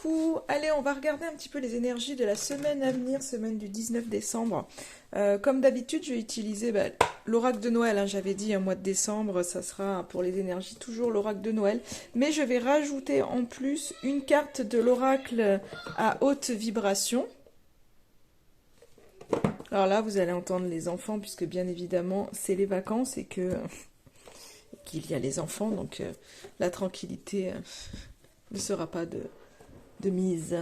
coup, allez, on va regarder un petit peu les énergies de la semaine à venir, semaine du 19 décembre. Comme d'habitude, je vais utiliser l'oracle de Noël. Hein, j'avais dit un mois de décembre, ça sera pour les énergies toujours l'oracle de Noël. Mais je vais rajouter en plus une carte de l'oracle à haute vibration. Alors là, vous allez entendre les enfants, puisque bien évidemment, c'est les vacances et qu'il y a les enfants, donc la tranquillité ne sera pas de mise.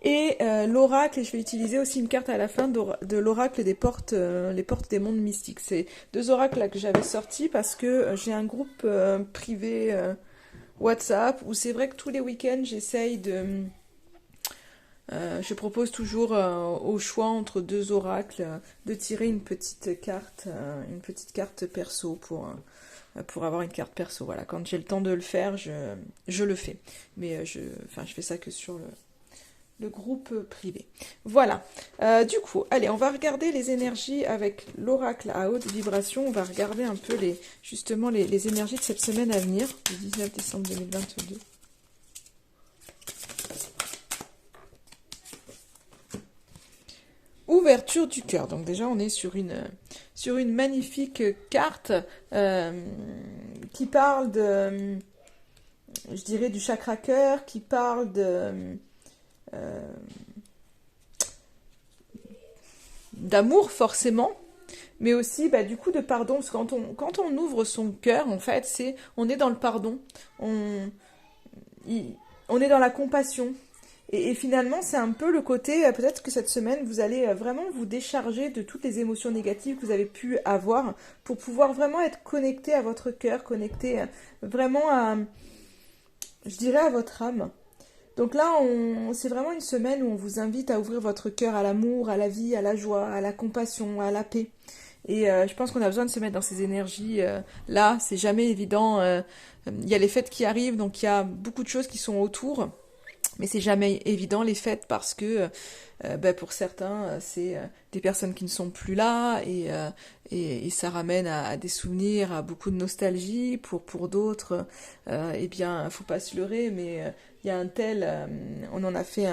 Et l'oracle, et je vais utiliser aussi une carte à la fin de l'oracle des portes, les portes des mondes mystiques. C'est deux oracles là que j'avais sortis parce que j'ai un groupe privé WhatsApp où c'est vrai que tous les week-ends j'essaye de... je propose toujours au choix entre deux oracles de tirer une petite carte perso pour avoir une carte perso. Voilà, quand j'ai le temps de le faire, je le fais. Mais je fais ça que sur le groupe privé. Voilà. Du coup, allez, on va regarder les énergies avec l'oracle à haute vibration. On va regarder un peu justement les énergies de cette semaine à venir, du 19 décembre 2022. Ouverture du cœur. Donc déjà, on est sur une magnifique carte qui parle je dirais, du chakra cœur, qui parle d'amour forcément, mais aussi du coup de pardon. Parce que quand on ouvre son cœur, en fait, on est dans le pardon, on est dans la compassion. Et finalement, c'est un peu le côté, peut-être que cette semaine, vous allez vraiment vous décharger de toutes les émotions négatives que vous avez pu avoir pour pouvoir vraiment être connecté à votre cœur, connecté vraiment je dirais, à votre âme. Donc là, c'est vraiment une semaine où on vous invite à ouvrir votre cœur à l'amour, à la vie, à la joie, à la compassion, à la paix. Et je pense qu'on a besoin de se mettre dans ces énergies. Là, c'est jamais évident. Il y a les fêtes qui arrivent, donc il y a beaucoup de choses qui sont autour. Mais c'est jamais évident les fêtes parce que pour certains, c'est des personnes qui ne sont plus là et ça ramène à des souvenirs, à beaucoup de nostalgie. Pour d'autres, eh bien, faut pas se leurrer, mais il y a un tel, on en a fait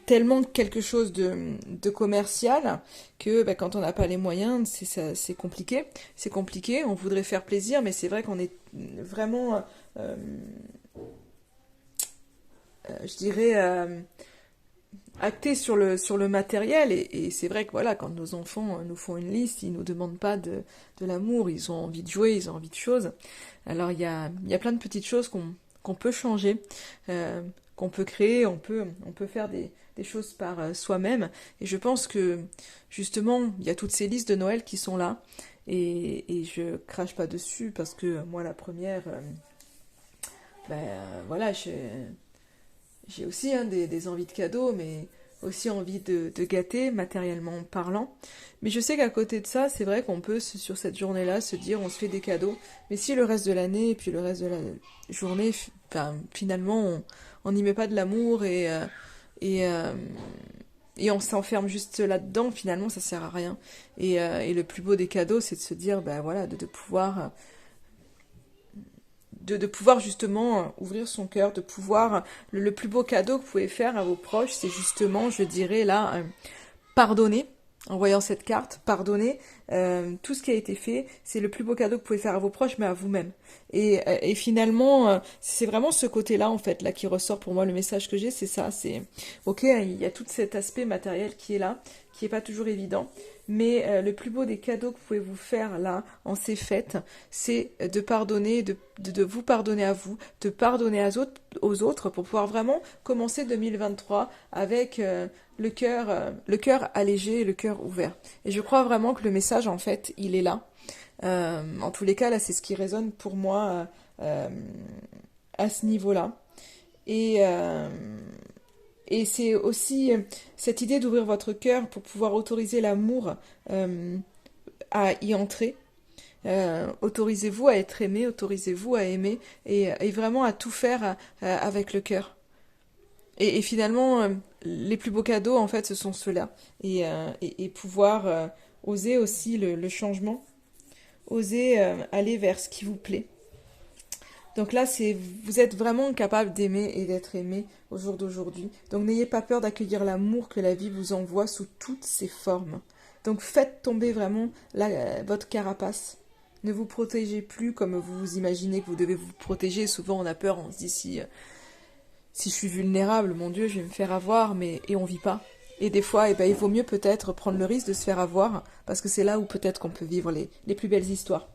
tellement quelque chose de commercial que quand on n'a pas les moyens, c'est compliqué. C'est compliqué, on voudrait faire plaisir, mais c'est vrai qu'on est vraiment... je dirais, acté sur le matériel. Et c'est vrai que voilà, quand nos enfants nous font une liste, ils nous demandent pas de l'amour, ils ont envie de jouer, ils ont envie de choses. Alors il y a plein de petites choses qu'on peut changer, qu'on peut créer, on peut faire des choses par soi-même. Et je pense que justement, il y a toutes ces listes de Noël qui sont là. Et je crache pas dessus parce que moi la première, voilà, j'ai aussi des envies de cadeaux, mais aussi envie de gâter, matériellement parlant. Mais je sais qu'à côté de ça, c'est vrai qu'on peut, sur cette journée-là, se dire on se fait des cadeaux. Mais si le reste de l'année et puis le reste de la journée, finalement, on n'y met pas de l'amour et, euh, et on s'enferme juste là-dedans, finalement, ça sert à rien. Et le plus beau des cadeaux, c'est de se dire, voilà, de pouvoir... De pouvoir justement ouvrir son cœur, de pouvoir... Le plus beau cadeau que vous pouvez faire à vos proches, c'est justement, je dirais là, pardonner. En voyant cette carte, pardonner tout ce qui a été fait, c'est le plus beau cadeau que vous pouvez faire à vos proches, mais à vous-même. Et finalement, c'est vraiment ce côté-là, en fait, là, qui ressort pour moi. Le message que j'ai, c'est ça, c'est... Ok, il y a tout cet aspect matériel qui est là, qui n'est pas toujours évident, mais le plus beau des cadeaux que vous pouvez vous faire, là, en ces fêtes, c'est de pardonner, de vous pardonner à vous, de pardonner aux autres pour pouvoir vraiment commencer 2023 avec... le cœur allégé et le cœur ouvert. Et je crois vraiment que le message, en fait, il est là. En tous les cas, là, c'est ce qui résonne pour moi à ce niveau-là. Et, euh, et c'est aussi cette idée d'ouvrir votre cœur pour pouvoir autoriser l'amour à y entrer. Autorisez-vous à être aimé, autorisez-vous à aimer et vraiment à tout faire avec le cœur. Et finalement, les plus beaux cadeaux, en fait, ce sont ceux-là. Et pouvoir oser aussi le changement, oser aller vers ce qui vous plaît. Donc là, vous êtes vraiment capable d'aimer et d'être aimé au jour d'aujourd'hui. Donc n'ayez pas peur d'accueillir l'amour que la vie vous envoie sous toutes ses formes. Donc faites tomber vraiment votre carapace. Ne vous protégez plus comme vous imaginez que vous devez vous protéger. Souvent on a peur, on se dit si je suis vulnérable, mon Dieu, je vais me faire avoir, et on vit pas. Et des fois, il vaut mieux peut-être prendre le risque de se faire avoir, parce que c'est là où peut-être qu'on peut vivre les plus belles histoires.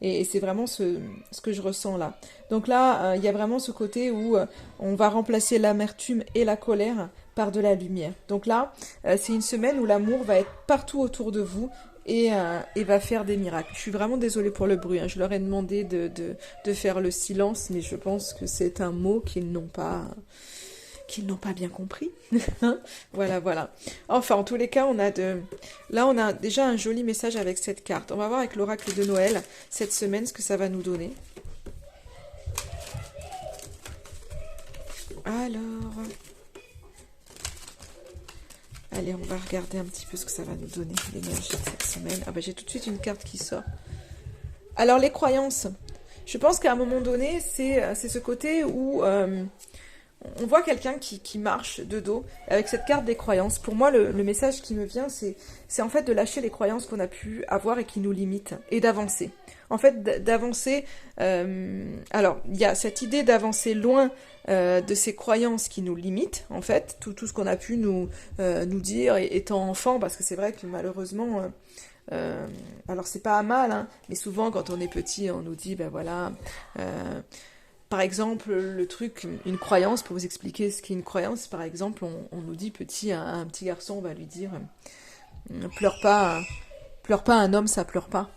Et c'est vraiment ce que je ressens là. Donc là, il y a vraiment ce côté où on va remplacer l'amertume et la colère par de la lumière. Donc là, c'est une semaine où l'amour va être partout autour de vous et va faire des miracles. Je suis vraiment désolée pour le bruit, hein. Je leur ai demandé de faire le silence, mais je pense que c'est un mot qu'ils n'ont pas bien compris. Voilà, voilà. Enfin, en tous les cas, là, on a déjà un joli message avec cette carte. On va voir avec l'oracle de Noël cette semaine ce que ça va nous donner. Alors, allez, on va regarder un petit peu ce que ça va nous donner, l'énergie de cette semaine. Ah ben, j'ai tout de suite une carte qui sort. Alors, les croyances. Je pense qu'à un moment donné, c'est ce côté où on voit quelqu'un qui marche de dos avec cette carte des croyances. Pour moi, le message qui me vient, c'est en fait de lâcher les croyances qu'on a pu avoir et qui nous limitent et d'avancer. En fait, d'avancer. Alors, il y a cette idée d'avancer loin de ces croyances qui nous limitent, en fait, tout ce qu'on a pu nous dire étant enfant, parce que c'est vrai que malheureusement. Alors c'est pas mal, hein, mais souvent quand on est petit, on nous dit, ben voilà, par exemple, le truc, une croyance, pour vous expliquer ce qu'est une croyance, par exemple, on nous dit petit, un petit garçon, on va lui dire, pleure pas, un homme, ça pleure pas.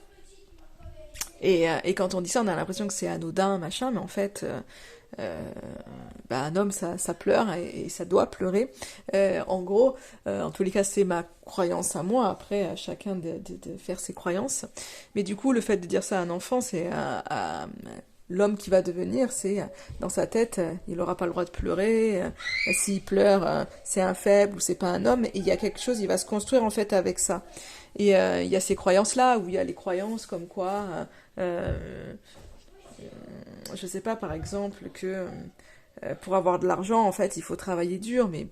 Et quand on dit ça, on a l'impression que c'est anodin, machin, mais en fait, un homme, ça pleure et ça doit pleurer. En gros, en tous les cas, c'est ma croyance à moi. Après, à chacun de faire ses croyances. Mais du coup, le fait de dire ça à un enfant, c'est l'homme qui va devenir, c'est dans sa tête, il n'aura pas le droit de pleurer. S'il pleure, c'est un faible ou c'est pas un homme. Et il y a quelque chose, il va se construire en fait avec ça. Et il y a ces croyances-là, où il y a les croyances comme quoi, je sais pas, par exemple, que pour avoir de l'argent, en fait, il faut travailler dur, mais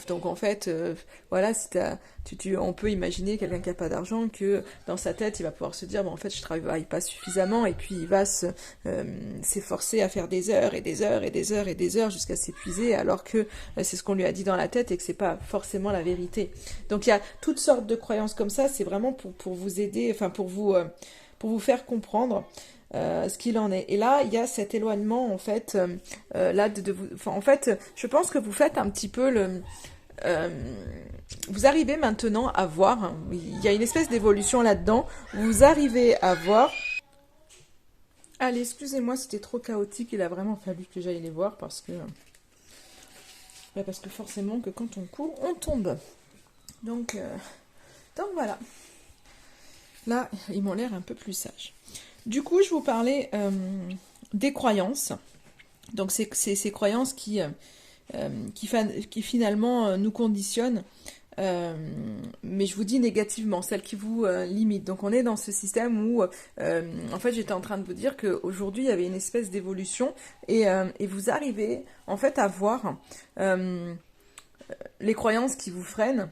donc en fait, voilà, si on peut imaginer quelqu'un qui n'a pas d'argent, que dans sa tête, il va pouvoir se dire, en fait, je travaille pas suffisamment, et puis il va s'efforcer à faire des heures et des heures et des heures et des heures jusqu'à s'épuiser, alors que c'est ce qu'on lui a dit dans la tête et que c'est pas forcément la vérité. Donc il y a toutes sortes de croyances comme ça, c'est vraiment pour vous aider, enfin pour vous faire comprendre ce qu'il en est. Et là, il y a cet éloignement, en fait, là, en fait, je pense que vous faites un petit peu vous arrivez maintenant à voir, hein, il y a une espèce d'évolution là-dedans, vous arrivez à voir... Allez, excusez-moi, c'était trop chaotique, il a vraiment fallu que j'aille les voir, parce que forcément, que quand on court, on tombe. Donc voilà. Là, ils m'ont l'air un peu plus sages. Du coup, je vous parlais des croyances. Donc, c'est ces croyances qui finalement nous conditionnent, mais je vous dis négativement, celles qui vous limitent. Donc, on est dans ce système où, en fait, j'étais en train de vous dire qu'aujourd'hui, il y avait une espèce d'évolution et vous arrivez, en fait, à voir les croyances qui vous freinent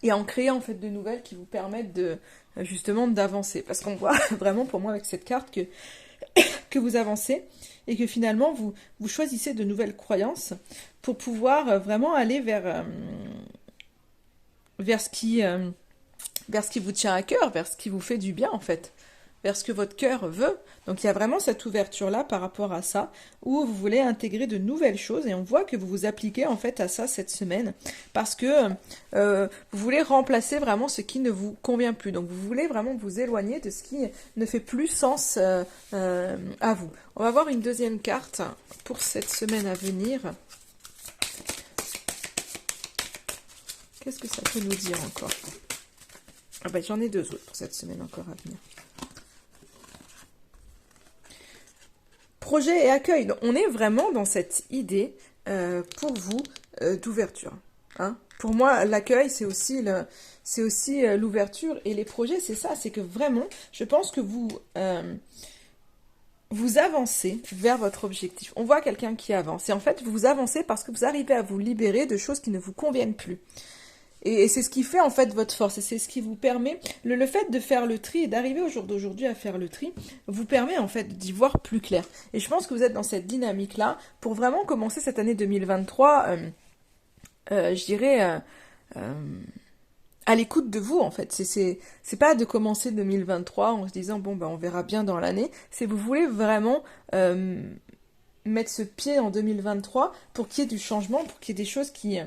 et à en créer, en fait, de nouvelles qui vous permettent justement d'avancer. Parce qu'on voit vraiment pour moi avec cette carte que vous avancez et que finalement vous choisissez de nouvelles croyances pour pouvoir vraiment aller vers ce qui vous tient à cœur, vers ce qui vous fait du bien en fait, vers ce que votre cœur veut. Donc il y a vraiment cette ouverture-là par rapport à ça, où vous voulez intégrer de nouvelles choses, et on voit que vous vous appliquez en fait à ça cette semaine, parce que vous voulez remplacer vraiment ce qui ne vous convient plus. Donc vous voulez vraiment vous éloigner de ce qui ne fait plus sens à vous. On va voir une deuxième carte pour cette semaine à venir. Qu'est-ce que ça peut nous dire encore? Ah ben, j'en ai deux autres pour cette semaine encore à venir. Projet et accueil. Donc, on est vraiment dans cette idée pour vous d'ouverture. Hein. Pour moi, l'accueil, c'est aussi l'ouverture. Et les projets, c'est ça. C'est que vraiment, je pense que vous avancez vers votre objectif. On voit quelqu'un qui avance. Et en fait, vous avancez parce que vous arrivez à vous libérer de choses qui ne vous conviennent plus. Et c'est ce qui fait en fait votre force. Et c'est ce qui vous permet, le fait de faire le tri et d'arriver au jour d'aujourd'hui à faire le tri, vous permet en fait d'y voir plus clair. Et je pense que vous êtes dans cette dynamique-là pour vraiment commencer cette année 2023, je dirais, à l'écoute de vous en fait. C'est pas de commencer 2023 en se disant bon ben on verra bien dans l'année. C'est vous voulez vraiment mettre ce pied en 2023 pour qu'il y ait du changement, pour qu'il y ait des choses qui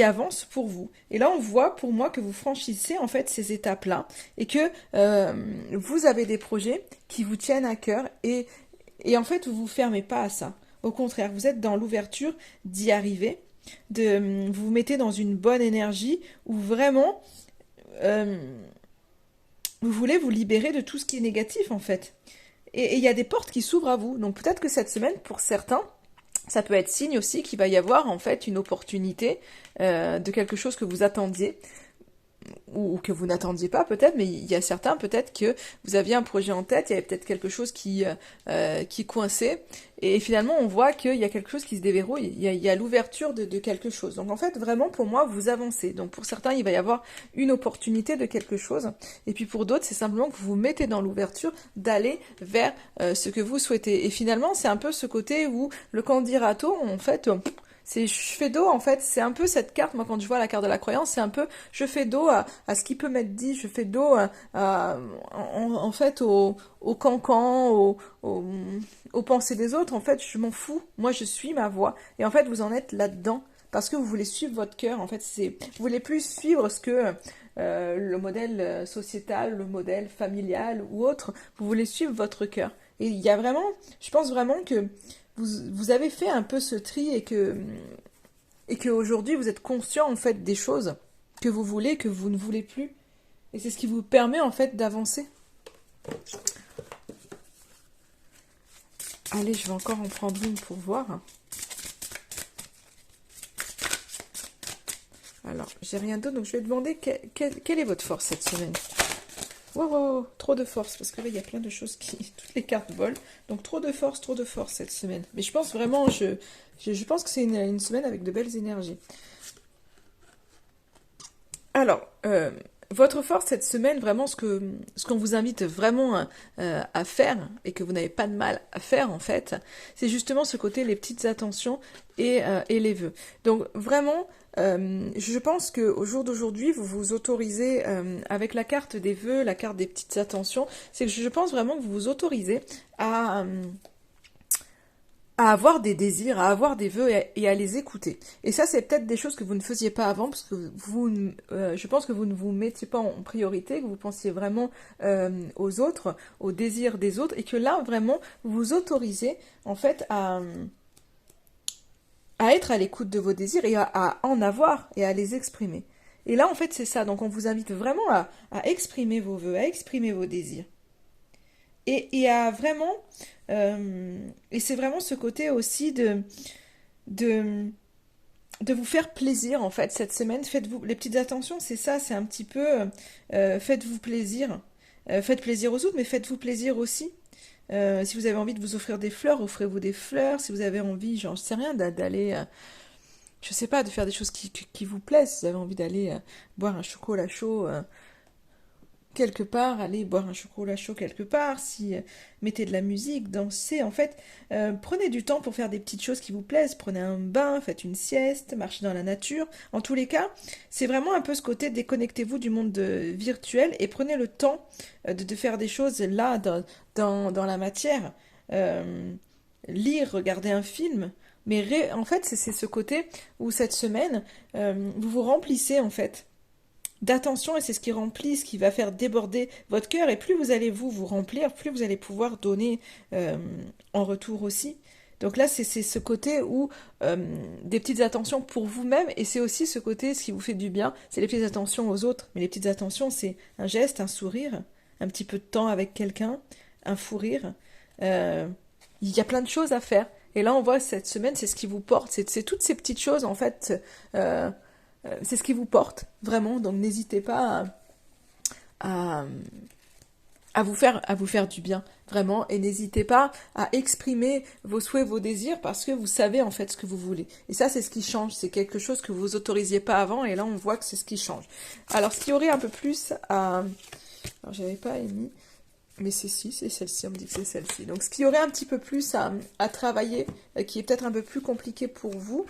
avancent pour vous. Et là, on voit pour moi que vous franchissez en fait ces étapes-là et que vous avez des projets qui vous tiennent à cœur et en fait, vous vous fermez pas à ça. Au contraire, vous êtes dans l'ouverture d'y arriver, vous vous mettez dans une bonne énergie où vraiment euh, vous voulez vous libérer de tout ce qui est négatif en fait. Et il y a des portes qui s'ouvrent à vous. Donc peut-être que cette semaine, pour certains, ça peut être signe aussi qu'il va y avoir en fait une opportunité de quelque chose que vous attendiez ou que vous n'attendiez pas peut-être, mais il y a certains peut-être que vous aviez un projet en tête, il y avait peut-être quelque chose qui coinçait, et finalement on voit qu'il y a quelque chose qui se déverrouille, il y a l'ouverture de quelque chose. Donc en fait vraiment pour moi vous avancez. Donc pour certains il va y avoir une opportunité de quelque chose, et puis pour d'autres c'est simplement que vous vous mettez dans l'ouverture d'aller vers ce que vous souhaitez. Et finalement c'est un peu ce côté où le candidat en fait c'est je fais dos en fait, c'est un peu cette carte, moi quand je vois la carte de la croyance, c'est un peu je fais dos à ce qui peut m'être dit, je fais dos en fait au cancan, aux pensées des autres, en fait je m'en fous, moi je suis ma voix. Et en fait vous en êtes là-dedans, parce que vous voulez suivre votre cœur, en fait vous voulez plus suivre ce que le modèle sociétal, le modèle familial ou autre, vous voulez suivre votre cœur. Et il y a vraiment, je pense vraiment que vous avez fait un peu ce tri et que aujourd'hui vous êtes conscient en fait des choses que vous voulez, que vous ne voulez plus. Et c'est ce qui vous permet en fait d'avancer. Allez, je vais encore en prendre une pour voir. Alors, j'ai rien d'autre, donc je vais demander quelle est votre force cette semaine. Wow, trop de force, parce que là, il y a plein de choses toutes les cartes volent. Donc, trop de force cette semaine. Mais je pense vraiment, je pense que c'est une semaine avec de belles énergies. Alors, votre force cette semaine, vraiment, ce qu'on vous invite vraiment à faire, et que vous n'avez pas de mal à faire, en fait, c'est justement ce côté, les petites attentions et les vœux. Donc, vraiment, je pense qu'au jour d'aujourd'hui, vous vous autorisez, avec la carte des vœux, la carte des petites attentions, c'est que je pense vraiment que vous vous autorisez à avoir des désirs, à avoir des vœux et à les écouter. Et ça, c'est peut-être des choses que vous ne faisiez pas avant, parce que je pense que vous ne vous mettiez pas en priorité, que vous pensiez vraiment aux autres, aux désirs des autres, et que là, vraiment, vous vous autorisez, en fait, à être à l'écoute de vos désirs et à en avoir et à les exprimer. Et là, en fait, c'est ça. Donc, on vous invite vraiment à exprimer vos vœux, à exprimer vos désirs. Et à vraiment... et c'est vraiment ce côté aussi de, de vous faire plaisir, en fait, cette semaine. Faites-vous... Les petites attentions, c'est ça, c'est un petit peu... faites-vous plaisir. Faites plaisir aux autres, mais faites-vous plaisir aussi. Si vous avez envie de vous offrir des fleurs, offrez-vous des fleurs. Si vous avez envie, j'en sais rien, d'aller... je sais pas, de faire des choses qui vous plaisent. Si vous avez envie d'aller boire un chocolat chaud... quelque part, aller boire un chocolat chaud quelque part, si mettez de la musique, dansez, en fait, prenez du temps pour faire des petites choses qui vous plaisent, prenez un bain, faites une sieste, marchez dans la nature. En tous les cas, c'est vraiment un peu ce côté déconnectez-vous du monde virtuel et prenez le temps de faire des choses là, dans la matière. Lire, regarder un film. Mais en fait, c'est ce côté où cette semaine, vous vous remplissez en fait d'attention et c'est ce qui remplit, ce qui va faire déborder votre cœur et plus vous allez vous remplir, plus vous allez pouvoir donner en retour aussi. Donc là, c'est ce côté où des petites attentions pour vous-même et c'est aussi ce côté, ce qui vous fait du bien, c'est les petites attentions aux autres. Mais les petites attentions, c'est un geste, un sourire, un petit peu de temps avec quelqu'un, un fou rire. Il y a plein de choses à faire. Et là, on voit cette semaine, c'est ce qui vous porte, c'est toutes ces petites choses en fait. C'est ce qui vous porte, vraiment. Donc n'hésitez pas à à vous faire du bien, vraiment. Et n'hésitez pas à exprimer vos souhaits, vos désirs, parce que vous savez en fait ce que vous voulez. Et ça, c'est ce qui change. C'est quelque chose que vous autorisiez pas avant, et là, on voit que c'est ce qui change. Alors, ce qui aurait un peu plus à... Alors, j'avais pas émis, mais c'est si, c'est celle-ci, on me dit que c'est celle-ci. Donc, ce qui aurait un petit peu plus à travailler, qui est peut-être un peu plus compliqué pour vous,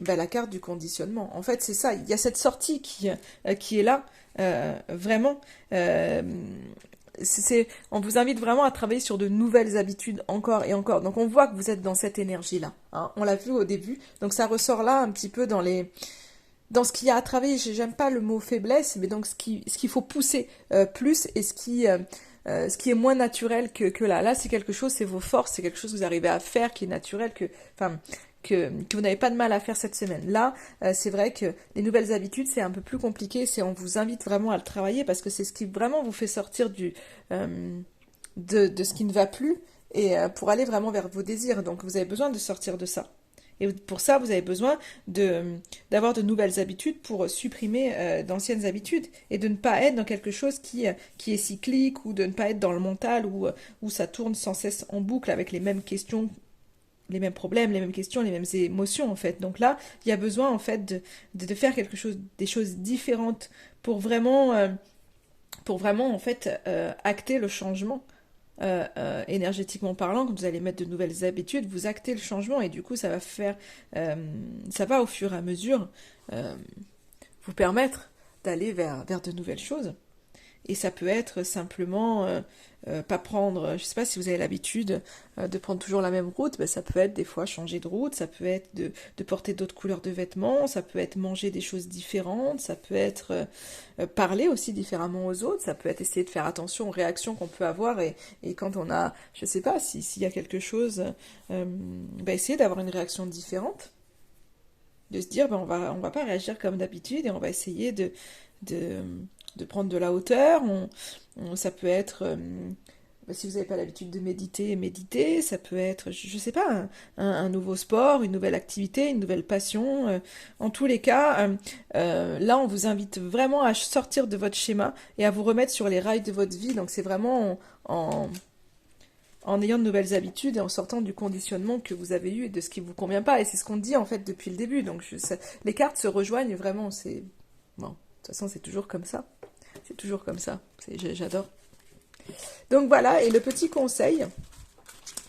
ben, la carte du conditionnement. En fait, c'est ça. Il y a cette sortie qui est là, vraiment. On vous invite vraiment à travailler sur de nouvelles habitudes encore et encore. Donc, on voit que vous êtes dans cette énergie-là. Hein. On l'a vu au début. Donc, ça ressort là un petit peu dans ce qu'il y a à travailler. J'aime pas le mot faiblesse, mais donc ce qu'il faut pousser plus et ce qui est moins naturel que là. Là, c'est quelque chose, c'est vos forces, c'est quelque chose que vous arrivez à faire qui est naturel, enfin, que vous n'avez pas de mal à faire cette semaine. Là, c'est vrai que les nouvelles habitudes, c'est un peu plus compliqué. On vous invite vraiment à le travailler parce que c'est ce qui vraiment vous fait sortir de ce qui ne va plus et pour aller vraiment vers vos désirs. Donc, vous avez besoin de sortir de ça. Et pour ça, vous avez besoin d'avoir de nouvelles habitudes pour supprimer d'anciennes habitudes et de ne pas être dans quelque chose qui est cyclique ou de ne pas être dans le mental où ça tourne sans cesse en boucle avec les mêmes questions, les mêmes problèmes, les mêmes questions, les mêmes émotions en fait. Donc là, il y a besoin en fait de faire quelque chose, des choses différentes pour vraiment en fait acter le changement. Énergétiquement parlant, quand vous allez mettre de nouvelles habitudes, vous actez le changement et du coup ça va au fur et à mesure euh, vous permettre d'aller vers de nouvelles choses. Et ça peut être simplement pas prendre, je sais pas si vous avez l'habitude de prendre toujours la même route, ben ça peut être des fois changer de route, ça peut être de porter d'autres couleurs de vêtements, ça peut être manger des choses différentes, ça peut être parler aussi différemment aux autres, ça peut être essayer de faire attention aux réactions qu'on peut avoir et quand on a, je sais pas, s'il y a quelque chose, ben essayer d'avoir une réaction différente, de se dire ben on va pas réagir comme d'habitude et on va essayer de, de prendre de la hauteur. Ça peut être, si vous n'avez pas l'habitude de méditer, méditer. Ça peut être, je sais pas, un nouveau sport, une nouvelle activité, une nouvelle passion. En tous les cas, là, on vous invite vraiment à sortir de votre schéma et à vous remettre sur les rails de votre vie. Donc, c'est vraiment en ayant de nouvelles habitudes et en sortant du conditionnement que vous avez eu et de ce qui vous convient pas. Et c'est ce qu'on dit en fait depuis le début. Donc les cartes se rejoignent vraiment. C'est bon, de toute façon c'est toujours comme ça. C'est toujours comme ça. J'adore. Donc voilà. Et le petit conseil.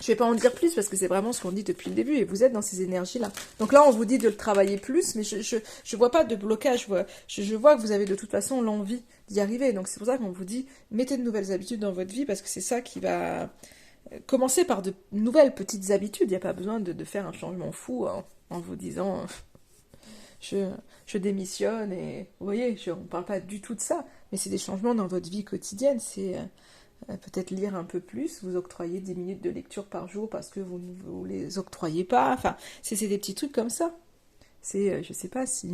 Je vais pas en dire plus parce que c'est vraiment ce qu'on dit depuis le début et vous êtes dans ces énergies-là. Donc là, on vous dit de le travailler plus, mais je vois pas de blocage. Je vois que vous avez de toute façon l'envie d'y arriver. Donc c'est pour ça qu'on vous dit mettez de nouvelles habitudes dans votre vie parce que c'est ça qui va commencer par de nouvelles petites habitudes. Il n'y a pas besoin de faire un changement fou en vous disant je démissionne et vous voyez, on ne parle pas du tout de ça, mais c'est des changements dans votre vie quotidienne. C'est peut-être lire un peu plus, vous octroyer 10 minutes de lecture par jour parce que vous ne vous les octroyez pas. Enfin, c'est des petits trucs comme ça. Je sais pas si...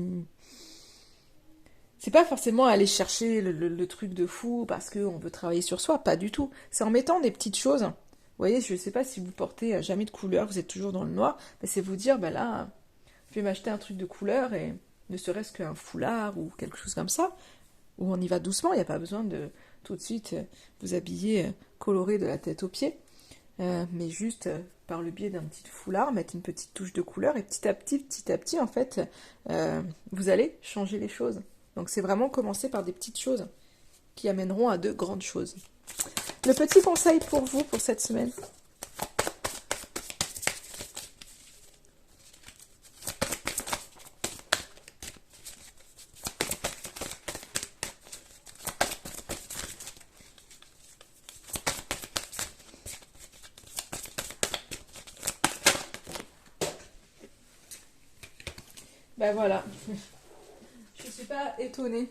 C'est pas forcément aller chercher le truc de fou parce qu'on veut travailler sur soi, pas du tout. C'est en mettant des petites choses. Vous voyez, je sais pas si vous portez jamais de couleur, vous êtes toujours dans le noir, mais c'est vous dire, ben là, je vais m'acheter un truc de couleur et ne serait-ce qu'un foulard ou quelque chose comme ça, où on y va doucement, il n'y a pas besoin de tout de suite vous habiller coloré de la tête aux pieds, mais juste par le biais d'un petit foulard, mettre une petite touche de couleur et petit à petit, en fait, vous allez changer les choses. Donc c'est vraiment commencer par des petites choses qui amèneront à de grandes choses. Le petit conseil pour vous pour cette semaine. Ben voilà, je ne suis pas étonnée.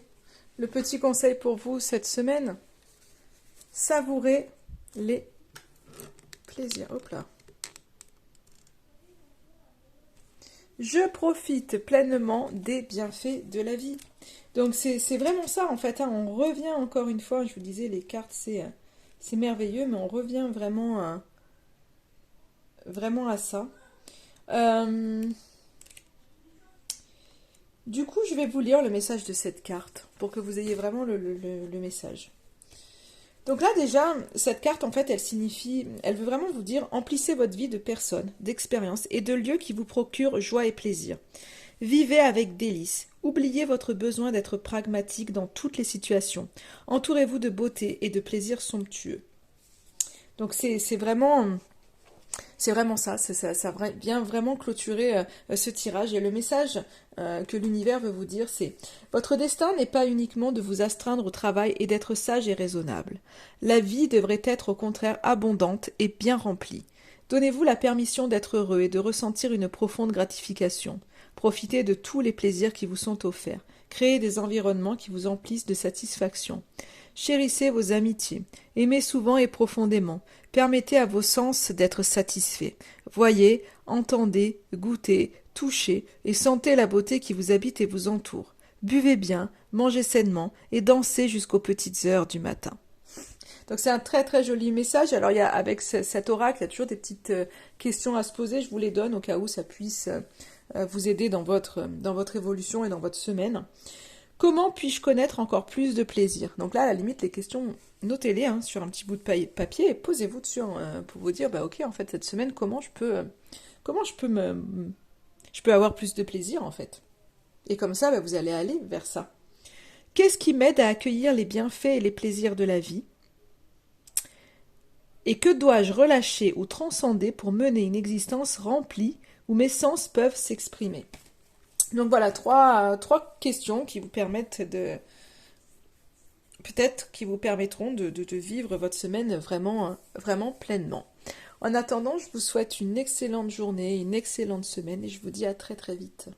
Le petit conseil pour vous cette semaine, savourez les plaisirs. Hop là. Je profite pleinement des bienfaits de la vie. Donc c'est vraiment ça en fait. Hein. On revient encore une fois, je vous disais, les cartes c'est merveilleux, mais on revient vraiment à ça. Euh, du coup, je vais vous lire le message de cette carte pour que vous ayez vraiment le message. Donc là déjà, cette carte en fait, elle signifie, elle veut vraiment vous dire, emplissez votre vie de personnes, d'expériences et de lieux qui vous procurent joie et plaisir. Vivez avec délice. Oubliez votre besoin d'être pragmatique dans toutes les situations. Entourez-vous de beauté et de plaisirs somptueux. Donc c'est vraiment ça, vient vraiment clôturer ce tirage. Et le message que l'univers veut vous dire, c'est votre destin n'est pas uniquement de vous astreindre au travail et d'être sage et raisonnable. La vie devrait être au contraire abondante et bien remplie. Donnez-vous la permission d'être heureux et de ressentir une profonde gratification. Profitez de tous les plaisirs qui vous sont offerts. Créez des environnements qui vous emplissent de satisfaction. Chérissez vos amitiés. Aimez souvent et profondément. Permettez à vos sens d'être satisfaits. Voyez, entendez, goûtez, touchez et sentez la beauté qui vous habite et vous entoure. Buvez bien, mangez sainement et dansez jusqu'aux petites heures du matin. Donc c'est un très très joli message. Alors avec cet oracle, il y a toujours des petites questions à se poser. Je vous les donne au cas où ça puisse vous aider dans votre évolution et dans votre semaine. Comment puis-je connaître encore plus de plaisir? Donc là, à la limite, les questions, notez-les sur un petit bout de papier et posez-vous dessus pour vous dire, bah ok, en fait, cette semaine, je peux avoir plus de plaisir, en fait. Et comme ça, bah, vous allez aller vers ça. Qu'est-ce qui m'aide à accueillir les bienfaits et les plaisirs de la vie? Et que dois-je relâcher ou transcender pour mener une existence remplie où mes sens peuvent s'exprimer? Donc voilà, trois questions qui vous permettent peut-être qui vous permettront de vivre votre semaine vraiment, vraiment pleinement. En attendant, je vous souhaite une excellente journée, une excellente semaine et je vous dis à très très vite.